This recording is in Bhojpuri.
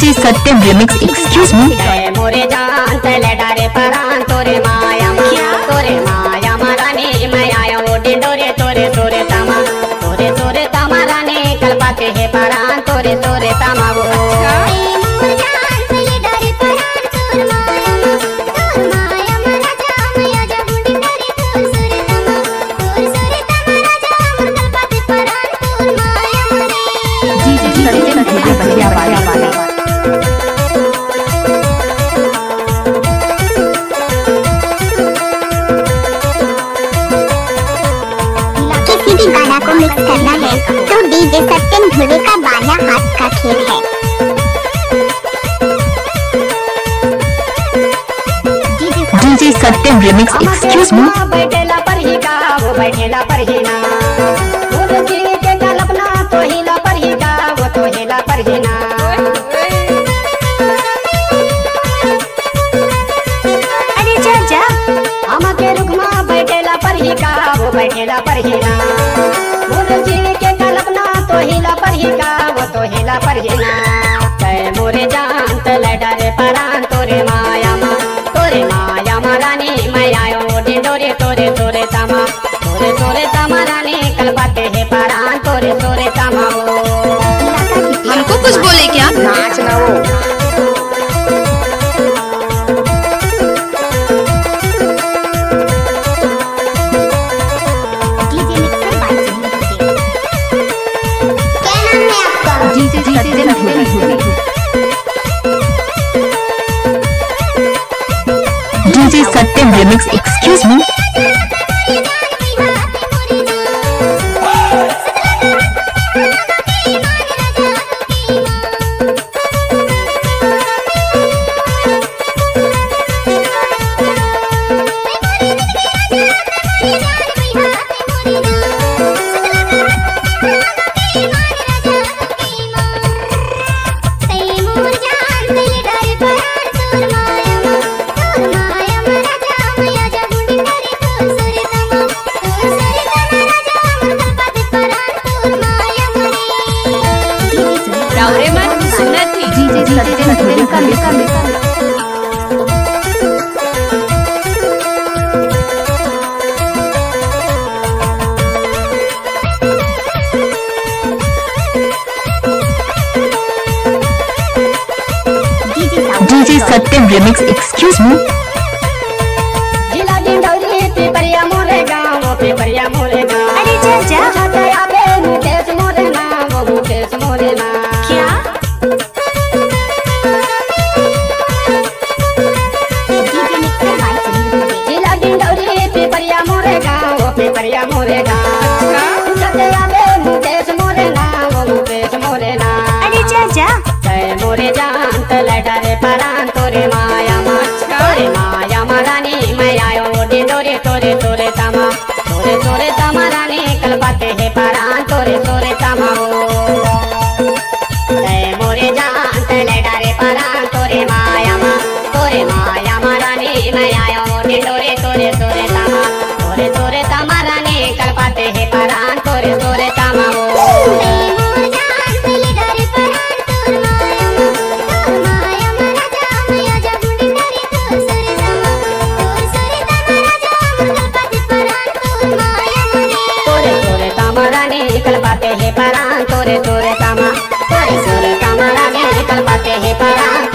DJ Satyam remix. एक्सक्यूज मी। मोरे जान तले डारे परान तोरे माया तोरे माया मारानी मैं आया वो डिंडोरे तोरे तोरे तमा रानी कल पाते है परान तोरे तोरे तमा वो गाना को मिक्स करना है तो डीजे सत्यम ध्रुवे का बाया हाथ का खेल है। DJ Satyam remix. Excuse me. बैठेला पर ही का वो बैठेला पर ही ना वो जी के कल्पना तो हिला पर ही का वो तो हिला पर ही ना अरे जा जा हम के रुकमा बैठेला पर ही का वो बैठेला पर ही ना वो जी के कल्पना तो हिला पर ही का वो तो हिला पर ही ना तय मोरे जान तले डारे परान तोरे माया रानी मैं आयो डिंडोरे तोरे तोरे तमा रानी कल बाते है परान तोरे तोरे तमा वो हमको कुछ बोले क्या? नाच ना वो डीजे सत्यम Dhruve. DJ Satyam remix. Excuse मी। DJ Satyam remix. एक्सक्यूज मी। जिला डिंडोरी पिपरिया मोरे गाँव पिपरिया मोरे गाँव अरे जा जा मुकेश मोरे नाम वो मुकेश मोरे नाम क्या जिला डिंडोरी पिपरिया मोरे गाँव पिपरिया मोरे गाँव मुकेश मोरे नाम वो मुकेश मोरे नाम अरे जा जा तय मोरे जान तले डारे परान तोरे माया रानी मैं आयो डिंडोरे तोरे तोरे तमा रानी कल बाते है परान तोरे तोरे तमा वो तय मोरे जान तले डारे परान तोरे माया रानी मैं आयो डिंडोरे तोरे तोरे तमा रानी कल बाते है परान तोरे तोरे तमा वो कल बाते है परान तोरे तोरे तमा रानी कल बाते है परान